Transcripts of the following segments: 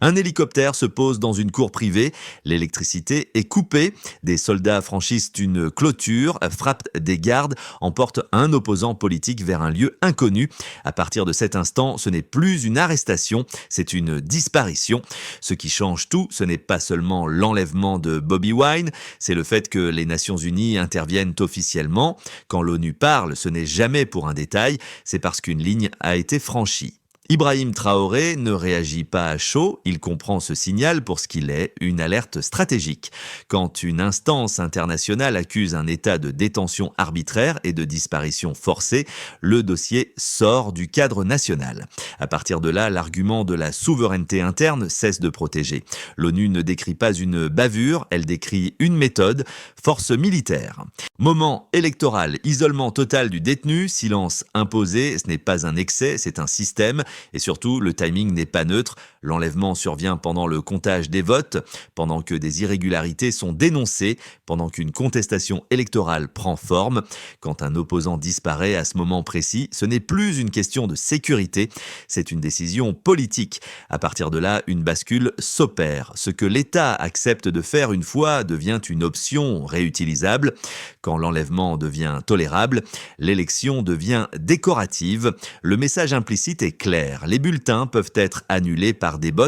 Un hélicoptère se pose dans une cour privée, l'électricité est coupée, des soldats franchissent une clôture, frappent des gardes, emportent un opposant politique vers un lieu inconnu. À partir de cet instant, ce n'est plus une arrestation, c'est une disparition. Ce qui change tout, ce n'est pas seulement l'enlèvement de Bobi Wine, c'est le fait que les Nations Unies interviennent officiellement. Quand l'ONU parle, ce n'est jamais pour un détail, c'est parce qu'une ligne a été franchie. Ibrahim Traoré ne réagit pas à chaud, il comprend ce signal pour ce qu'il est, une alerte stratégique. Quand une instance internationale accuse un État de détention arbitraire et de disparition forcée, le dossier sort du cadre national. À partir de là, l'argument de la souveraineté interne cesse de protéger. L'ONU ne décrit pas une bavure, elle décrit une méthode, force militaire. Moment électoral, isolement total du détenu, silence imposé, ce n'est pas un excès, c'est un système. Et surtout, le timing n'est pas neutre. L'enlèvement survient pendant le comptage des votes, pendant que des irrégularités sont dénoncées, pendant qu'une contestation électorale prend forme. Quand un opposant disparaît à ce moment précis, ce n'est plus une question de sécurité, c'est une décision politique. À partir de là, une bascule s'opère. Ce que l'État accepte de faire une fois devient une option réutilisable. Quand l'enlèvement devient tolérable, l'élection devient décorative. Le message implicite est clair. Les bulletins peuvent être annulés par des bots,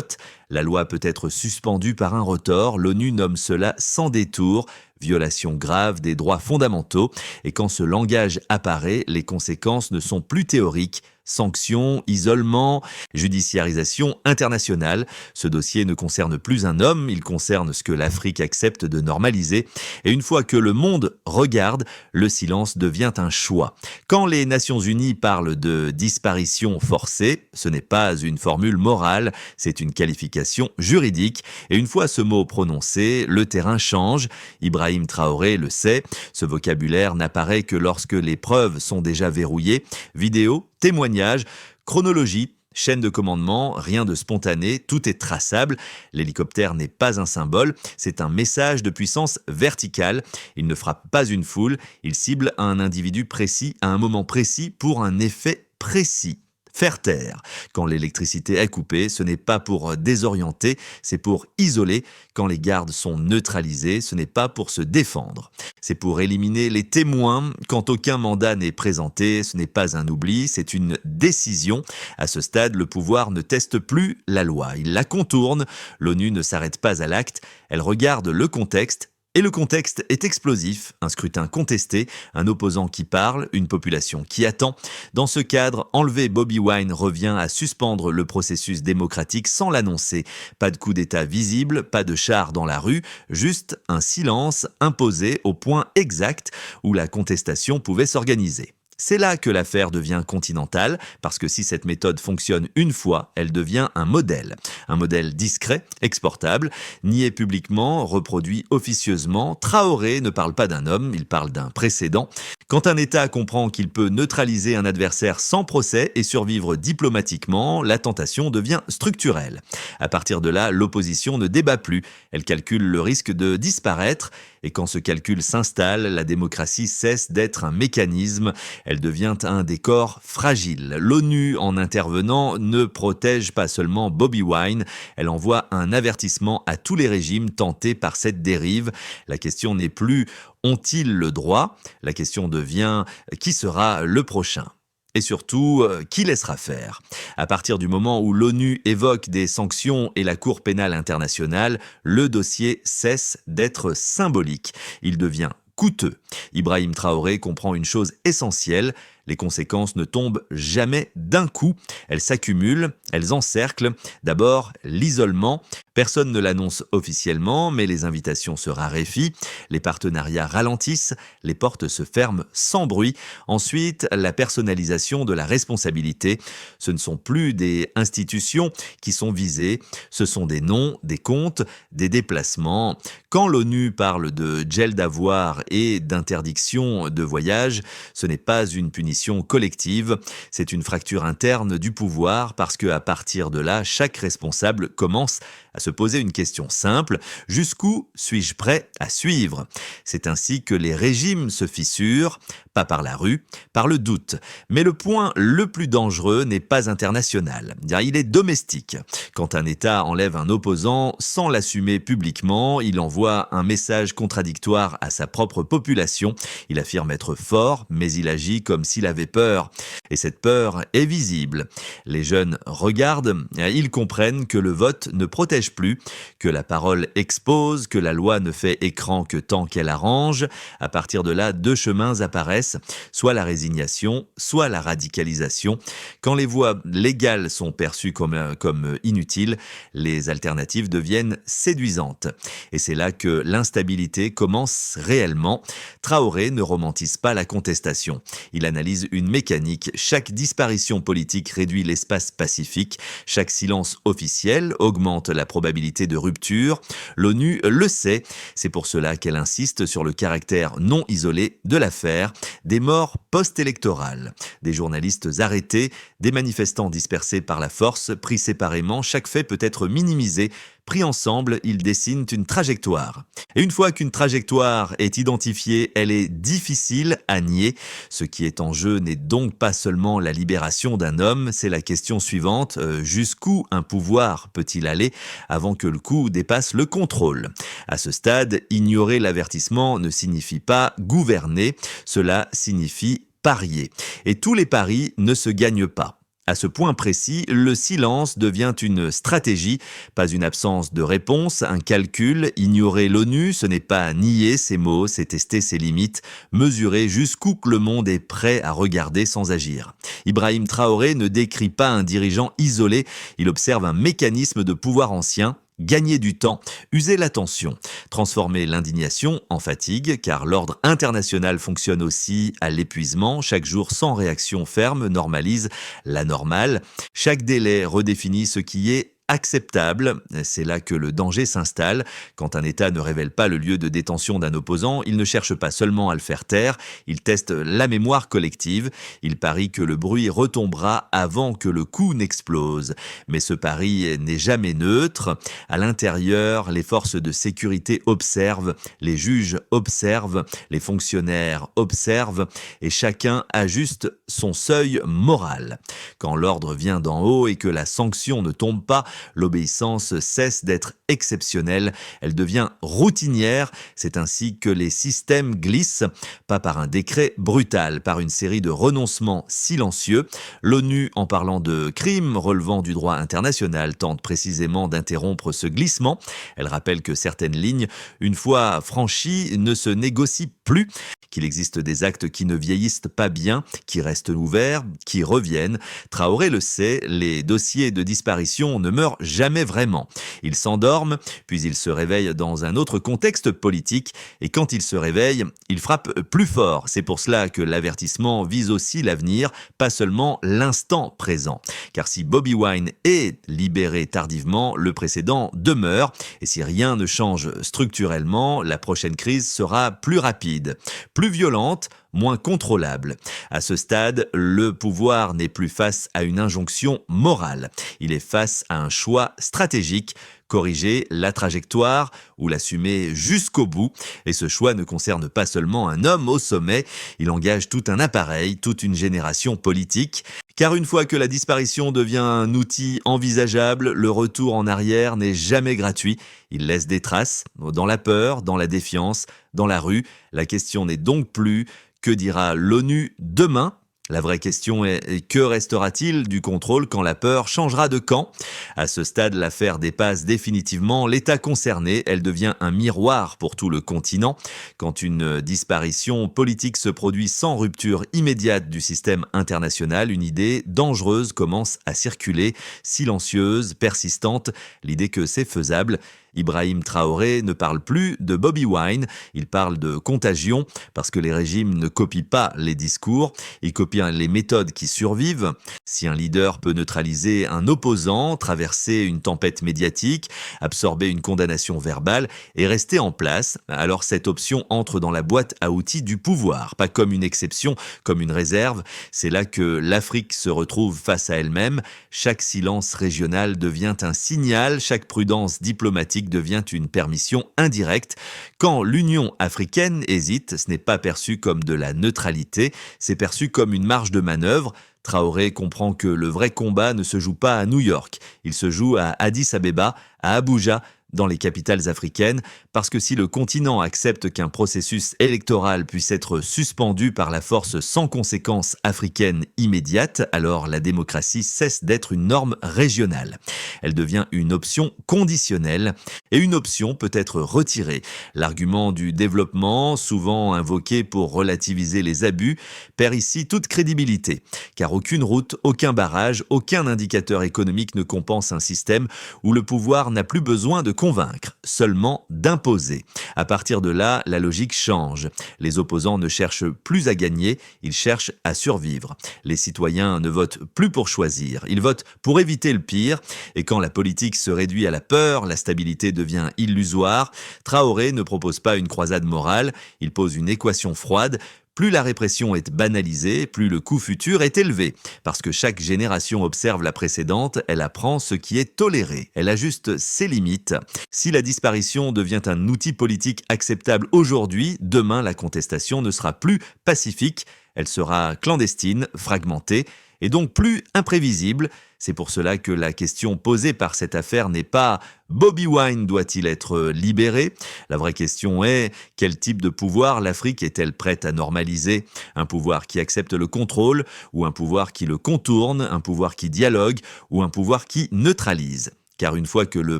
la loi peut être suspendue par un retort, l'ONU nomme cela sans détour, violation grave des droits fondamentaux, et quand ce langage apparaît, les conséquences ne sont plus théoriques. Sanctions, isolement, judiciarisation internationale. Ce dossier ne concerne plus un homme, il concerne ce que l'Afrique accepte de normaliser. Et une fois que le monde regarde, le silence devient un choix. Quand les Nations Unies parlent de disparition forcée, ce n'est pas une formule morale, c'est une qualification juridique. Et une fois ce mot prononcé, le terrain change. Ibrahim Traoré le sait, ce vocabulaire n'apparaît que lorsque les preuves sont déjà verrouillées. Vidéo, témoignages, chronologie, chaîne de commandement, rien de spontané, tout est traçable. L'hélicoptère n'est pas un symbole, c'est un message de puissance verticale. Il ne frappe pas une foule, il cible un individu précis à un moment précis pour un effet précis. Faire taire. Quand l'électricité est coupée, ce n'est pas pour désorienter, c'est pour isoler. Quand les gardes sont neutralisés, ce n'est pas pour se défendre. C'est pour éliminer les témoins. Quand aucun mandat n'est présenté, ce n'est pas un oubli, c'est une décision. À ce stade, le pouvoir ne teste plus la loi, il la contourne. L'ONU ne s'arrête pas à l'acte, elle regarde le contexte. Et le contexte est explosif, un scrutin contesté, un opposant qui parle, une population qui attend. Dans ce cadre, enlever Bobi Wine revient à suspendre le processus démocratique sans l'annoncer. Pas de coup d'État visible, pas de chars dans la rue, juste un silence imposé au point exact où la contestation pouvait s'organiser. C'est là que l'affaire devient continentale, parce que si cette méthode fonctionne une fois, elle devient un modèle. Un modèle discret, exportable, nié publiquement, reproduit officieusement. Traoré ne parle pas d'un homme, il parle d'un précédent. Quand un État comprend qu'il peut neutraliser un adversaire sans procès et survivre diplomatiquement, la tentation devient structurelle. À partir de là, l'opposition ne débat plus, elle calcule le risque de disparaître, et quand ce calcul s'installe, la démocratie cesse d'être un mécanisme, elle devient un décor fragile. L'ONU, en intervenant, ne protège pas seulement Bobi Wine, elle envoie un avertissement à tous les régimes tentés par cette dérive. La question n'est plus « ont-ils le droit ?», la question devient « qui sera le prochain ?» Et surtout, qui laissera faire ? À partir du moment où l'ONU évoque des sanctions et la Cour pénale internationale, le dossier cesse d'être symbolique. Il devient coûteux. Ibrahim Traoré comprend une chose essentielle, les conséquences ne tombent jamais d'un coup, elles s'accumulent, elles encerclent. D'abord, l'isolement. Personne ne l'annonce officiellement, mais les invitations se raréfient, les partenariats ralentissent, les portes se ferment sans bruit. Ensuite, la personnalisation de la responsabilité. Ce ne sont plus des institutions qui sont visées, ce sont des noms, des comptes, des déplacements. Quand l'ONU parle de gel d'avoir et d'interdiction de voyage, ce n'est pas une punition définition collective. C'est une fracture interne du pouvoir parce qu'à partir de là, chaque responsable commence à se poser une question simple: jusqu'où suis-je prêt à suivre? C'est ainsi que les régimes se fissurent, pas par la rue, par le doute. Mais le point le plus dangereux n'est pas international, car il est domestique. Quand un État enlève un opposant sans l'assumer publiquement, il envoie un message contradictoire à sa propre population. Il affirme être fort, mais il agit comme s'il avait peur. Et cette peur est visible. Les jeunes regardent, ils comprennent que le vote ne protège plus, que la parole expose, que la loi ne fait écran que tant qu'elle arrange. À partir de là, deux chemins apparaissent, soit la résignation, soit la radicalisation. Quand les voies légales sont perçues comme inutiles, les alternatives deviennent séduisantes. Et c'est là que l'instabilité commence réellement. Traoré ne romantise pas la contestation. Il analyse une mécanique. Chaque disparition politique réduit l'espace pacifique. Chaque silence officiel augmente la probabilité de rupture. L'ONU le sait. C'est pour cela qu'elle insiste sur le caractère non isolé de l'affaire. Des morts post-électorales, des journalistes arrêtés, des manifestants dispersés par la force, pris séparément, chaque fait peut être minimisé. Pris ensemble, ils dessinent une trajectoire. Et une fois qu'une trajectoire est identifiée, elle est difficile à nier. Ce qui est en jeu n'est donc pas seulement la libération d'un homme, c'est la question suivante: jusqu'où un pouvoir peut-il aller avant que le coup dépasse le contrôle? À ce stade, ignorer l'avertissement ne signifie pas gouverner, cela signifie parier. Et tous les paris ne se gagnent pas. À ce point précis, le silence devient une stratégie, pas une absence de réponse, un calcul. Ignorer l'ONU, ce n'est pas nier ses mots, c'est tester ses limites, mesurer jusqu'où le monde est prêt à regarder sans agir. Ibrahim Traoré ne décrit pas un dirigeant isolé, il observe un mécanisme de pouvoir ancien. Gagner du temps, user l'attention, transformer l'indignation en fatigue, car l'ordre international fonctionne aussi à l'épuisement. Chaque jour sans réaction ferme normalise l'anormal. Chaque délai redéfinit ce qui est acceptable. C'est là que le danger s'installe. Quand un État ne révèle pas le lieu de détention d'un opposant, il ne cherche pas seulement à le faire taire, il teste la mémoire collective. Il parie que le bruit retombera avant que le coup n'explose. Mais ce pari n'est jamais neutre. À l'intérieur, les forces de sécurité observent, les juges observent, les fonctionnaires observent, et chacun ajuste son seuil moral. Quand l'ordre vient d'en haut et que la sanction ne tombe pas, l'obéissance cesse d'être exceptionnelle, elle devient routinière. C'est ainsi que les systèmes glissent, pas par un décret brutal, par une série de renoncements silencieux. L'ONU, en parlant de crimes relevant du droit international, tente précisément d'interrompre ce glissement. Elle rappelle que certaines lignes, une fois franchies, ne se négocient plus, qu'il existe des actes qui ne vieillissent pas bien, qui restent ouverts, qui reviennent. Traoré le sait, les dossiers de disparition ne meurent jamais vraiment. Ils s'endorment, puis ils se réveillent dans un autre contexte politique, et quand ils se réveillent, ils frappent plus fort. C'est pour cela que l'avertissement vise aussi l'avenir, pas seulement l'instant présent. Car si Bobi Wine est libéré tardivement, le précédent demeure, et si rien ne change structurellement, la prochaine crise sera plus rapide, plus violente, moins contrôlable. À ce stade, le pouvoir n'est plus face à une injonction morale. Il est face à un choix stratégique: corriger la trajectoire ou l'assumer jusqu'au bout. Et ce choix ne concerne pas seulement un homme au sommet, il engage tout un appareil, toute une génération politique. Car une fois que la disparition devient un outil envisageable, le retour en arrière n'est jamais gratuit. Il laisse des traces, dans la peur, dans la défiance, dans la rue. La question n'est donc plus: que dira l'ONU demain? La vraie question est: que restera-t-il du contrôle quand la peur changera de camp? À ce stade, l'affaire dépasse définitivement l'État concerné. Elle devient un miroir pour tout le continent. Quand une disparition politique se produit sans rupture immédiate du système international, une idée dangereuse commence à circuler, silencieuse, persistante, l'idée que c'est faisable. Ibrahim Traoré ne parle plus de Bobi Wine, il parle de contagion parce que les régimes ne copient pas les discours, ils copient les méthodes qui survivent. Si un leader peut neutraliser un opposant, traverser une tempête médiatique, absorber une condamnation verbale et rester en place, alors cette option entre dans la boîte à outils du pouvoir, pas comme une exception, comme une réserve. C'est là que l'Afrique se retrouve face à elle-même. Chaque silence régional devient un signal, chaque prudence diplomatique devient une permission indirecte. Quand l'Union africaine hésite, ce n'est pas perçu comme de la neutralité, c'est perçu comme une marge de manœuvre. Traoré comprend que le vrai combat ne se joue pas à New York, il se joue à Addis Abeba, à Abuja, dans les capitales africaines, parce que si le continent accepte qu'un processus électoral puisse être suspendu par la force sans conséquence africaine immédiate, alors la démocratie cesse d'être une norme régionale. Elle devient une option conditionnelle, et une option peut être retirée. L'argument du développement, souvent invoqué pour relativiser les abus, perd ici toute crédibilité, car aucune route, aucun barrage, aucun indicateur économique ne compense un système où le pouvoir n'a plus besoin de convaincre, seulement d'imposer. À partir de là, la logique change. Les opposants ne cherchent plus à gagner, ils cherchent à survivre. Les citoyens ne votent plus pour choisir, ils votent pour éviter le pire. Et quand la politique se réduit à la peur, la stabilité devient illusoire. Traoré ne propose pas une croisade morale, il pose une équation froide. Plus la répression est banalisée, plus le coût futur est élevé. Parce que chaque génération observe la précédente, elle apprend ce qui est toléré. Elle ajuste ses limites. Si la disparition devient un outil politique acceptable aujourd'hui, demain la contestation ne sera plus pacifique. Elle sera clandestine, fragmentée et donc plus imprévisible. C'est pour cela que la question posée par cette affaire n'est pas « Bobi Wine doit-il être libéré ?» La vraie question est « Quel type de pouvoir l'Afrique est-elle prête à normaliser ? Un pouvoir qui accepte le contrôle ou un pouvoir qui le contourne, un pouvoir qui dialogue ou un pouvoir qui neutralise ?» Car une fois que le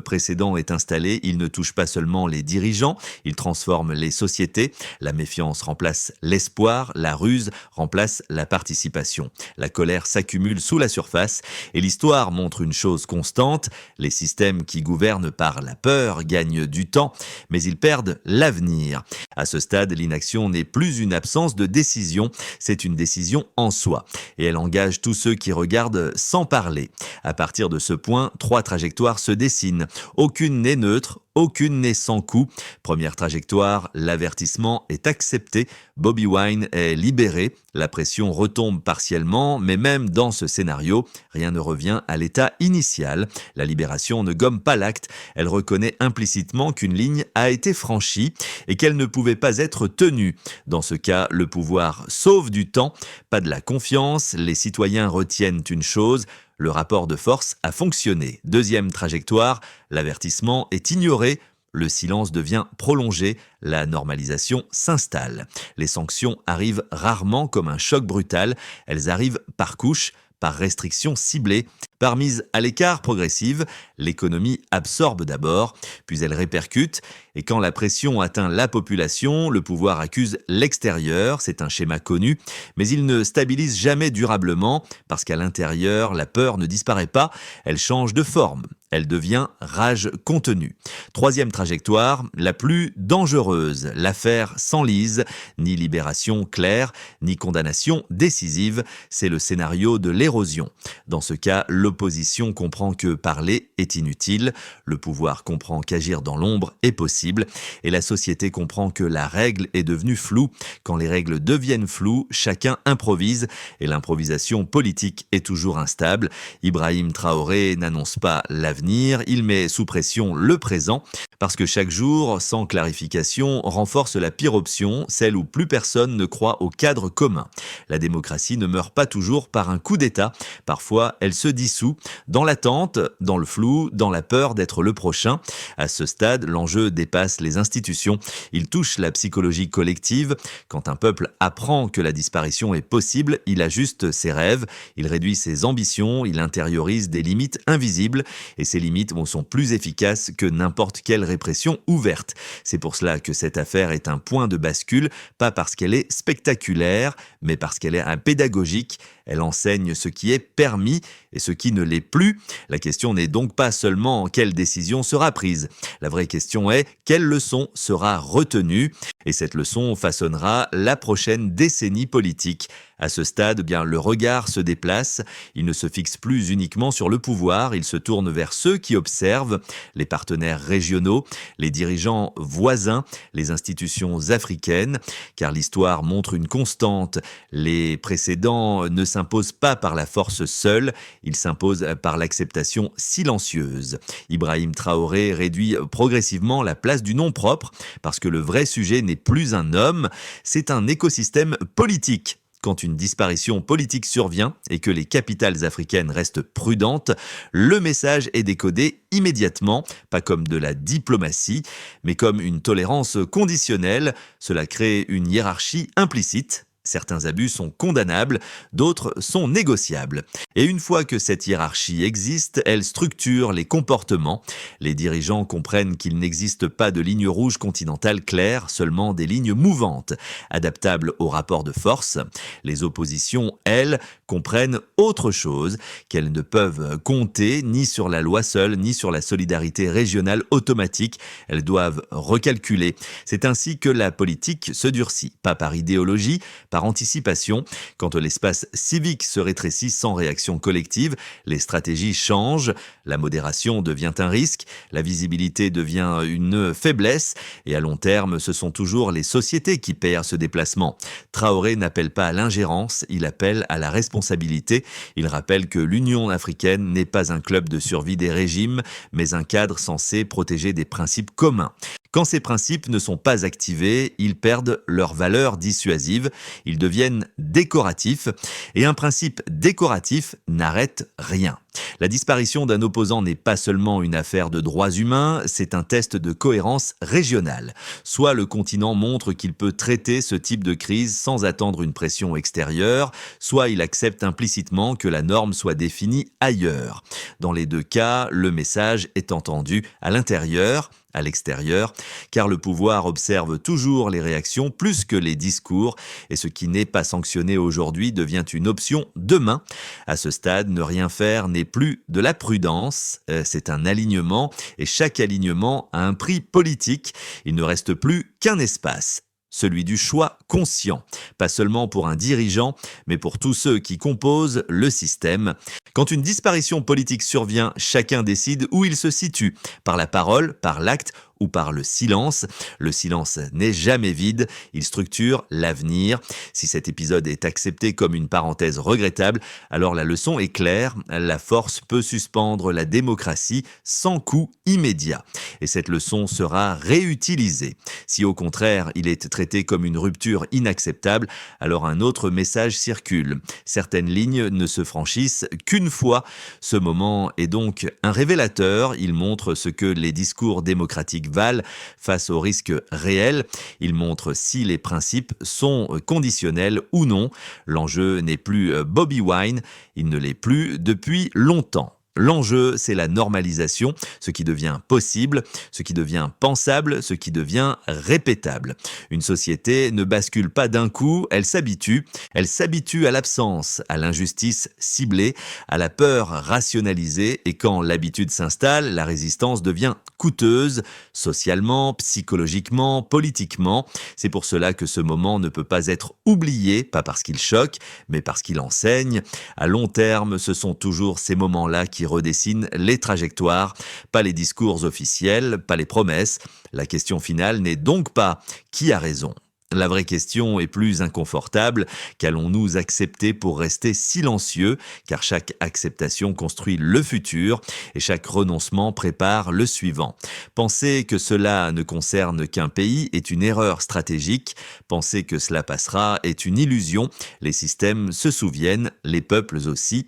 précédent est installé, il ne touche pas seulement les dirigeants, il transforme les sociétés. La méfiance remplace l'espoir, la ruse remplace la participation. La colère s'accumule sous la surface et l'histoire montre une chose constante. Les systèmes qui gouvernent par la peur gagnent du temps, mais ils perdent l'avenir. À ce stade, l'inaction n'est plus une absence de décision, c'est une décision en soi. Et elle engage tous ceux qui regardent sans parler. À partir de ce point, 3 trajectoires se dessinent. Aucune n'est neutre, aucune n'est sans coup. Première trajectoire, l'avertissement est accepté. Bobi Wine est libéré. La pression retombe partiellement, mais même dans ce scénario, rien ne revient à l'état initial. La libération ne gomme pas l'acte. Elle reconnaît implicitement qu'une ligne a été franchie et qu'elle ne pouvait pas être tenue. Dans ce cas, le pouvoir sauve du temps, pas de la confiance. Les citoyens retiennent une chose: le rapport de force a fonctionné. Deuxième trajectoire, l'avertissement est ignoré, le silence devient prolongé, la normalisation s'installe. Les sanctions arrivent rarement comme un choc brutal, elles arrivent par couches, par restrictions ciblées, par mise à l'écart progressive. L'économie absorbe d'abord, puis elle répercute, et quand la pression atteint la population, le pouvoir accuse l'extérieur, c'est un schéma connu, mais il ne stabilise jamais durablement, parce qu'à l'intérieur, la peur ne disparaît pas, elle change de forme. Elle devient rage contenue. Troisième trajectoire, la plus dangereuse. L'affaire s'enlise, ni libération claire, ni condamnation décisive. C'est le scénario de l'érosion. Dans ce cas, l'opposition comprend que parler est inutile, le pouvoir comprend qu'agir dans l'ombre est possible, et la société comprend que la règle est devenue floue. Quand les règles deviennent floues, chacun improvise, et l'improvisation politique est toujours instable. Ibrahim Traoré n'annonce pas l'avenir, il met sous pression le présent, parce que chaque jour, sans clarification, renforce la pire option, celle où plus personne ne croit au cadre commun. La démocratie ne meurt pas toujours par un coup d'État, parfois elle se dissout, dans l'attente, dans le flou, dans la peur d'être le prochain. À ce stade, l'enjeu dépasse les institutions, il touche la psychologie collective. Quand un peuple apprend que la disparition est possible, il ajuste ses rêves, il réduit ses ambitions, il intériorise des limites invisibles, et ces limites sont plus efficaces que n'importe quelle répression ouverte. C'est pour cela que cette affaire est un point de bascule, pas parce qu'elle est spectaculaire, mais parce qu'elle est pédagogique. Elle enseigne ce qui est permis et ce qui ne l'est plus. La question n'est donc pas seulement quelle décision sera prise. La vraie question est quelle leçon sera retenue. Et cette leçon façonnera la prochaine décennie politique. À ce stade, le regard se déplace. Il ne se fixe plus uniquement sur le pouvoir, il se tourne vers ceux qui observent, les partenaires régionaux, les dirigeants voisins, les institutions africaines, car l'histoire montre une constante. Les précédents ne s'imposent pas par la force seule, ils s'imposent par l'acceptation silencieuse. Ibrahim Traoré réduit progressivement la place du nom propre, parce que le vrai sujet n'est plus un homme, c'est un écosystème politique. Quand une disparition politique survient et que les capitales africaines restent prudentes, le message est décodé immédiatement, pas comme de la diplomatie, mais comme une tolérance conditionnelle. Cela crée une hiérarchie implicite. Certains abus sont condamnables, d'autres sont négociables. Et une fois que cette hiérarchie existe, elle structure les comportements. Les dirigeants comprennent qu'il n'existe pas de ligne rouge continentale claire, seulement des lignes mouvantes, adaptables aux rapports de force. Les oppositions, elles, comprennent autre chose, qu'elles ne peuvent compter ni sur la loi seule, ni sur la solidarité régionale automatique. Elles doivent recalculer. C'est ainsi que la politique se durcit, pas par idéologie, par anticipation. Quand l'espace civique se rétrécit sans réaction collective, les stratégies changent, la modération devient un risque, la visibilité devient une faiblesse, et à long terme, ce sont toujours les sociétés qui paient à ce déplacement. Traoré n'appelle pas à l'ingérence, il appelle à la responsabilité. Il rappelle que l'Union africaine n'est pas un club de survie des régimes, mais un cadre censé protéger des principes communs. Quand ces principes ne sont pas activés, ils perdent leur valeur dissuasive, ils deviennent décoratifs, et un principe décoratif n'arrête rien. La disparition d'un opposant n'est pas seulement une affaire de droits humains, c'est un test de cohérence régionale. Soit le continent montre qu'il peut traiter ce type de crise sans attendre une pression extérieure, soit il accepte implicitement que la norme soit définie ailleurs. Dans les deux cas, le message est entendu à l'intérieur, à l'extérieur, car le pouvoir observe toujours les réactions plus que les discours, et ce qui n'est pas sanctionné aujourd'hui devient une option demain. À ce stade, ne rien faire n'est plus de la prudence, c'est un alignement, et chaque alignement a un prix politique. Il ne reste plus qu'un espace. Celui du choix conscient, pas seulement pour un dirigeant, mais pour tous ceux qui composent le système. Quand une disparition politique survient, chacun décide où il se situe, par la parole, par l'acte ou par le silence. Le silence n'est jamais vide, il structure l'avenir. Si cet épisode est accepté comme une parenthèse regrettable, alors la leçon est claire, la force peut suspendre la démocratie sans coup immédiat. Et cette leçon sera réutilisée. Si au contraire il est traité comme une rupture inacceptable, alors un autre message circule. Certaines lignes ne se franchissent qu'une fois. Ce moment est donc un révélateur, il montre ce que les discours démocratiques valent face aux risques réels. Il montre si les principes sont conditionnels ou non. L'enjeu n'est plus Bobi Wine, il ne l'est plus depuis longtemps. L'enjeu, c'est la normalisation, ce qui devient possible, ce qui devient pensable, ce qui devient répétable. Une société ne bascule pas d'un coup, elle s'habitue à l'absence, à l'injustice ciblée, à la peur rationalisée, et quand l'habitude s'installe, la résistance devient coûteuse, socialement, psychologiquement, politiquement. C'est pour cela que ce moment ne peut pas être oublié, pas parce qu'il choque, mais parce qu'il enseigne. À long terme, ce sont toujours ces moments-là qui redessinent les trajectoires, pas les discours officiels, pas les promesses. La question finale n'est donc pas qui a raison. La vraie question est plus inconfortable. Qu'allons-nous accepter pour rester silencieux? Car chaque acceptation construit le futur et chaque renoncement prépare le suivant. Penser que cela ne concerne qu'un pays est une erreur stratégique. Penser que cela passera est une illusion. Les systèmes se souviennent, les peuples aussi.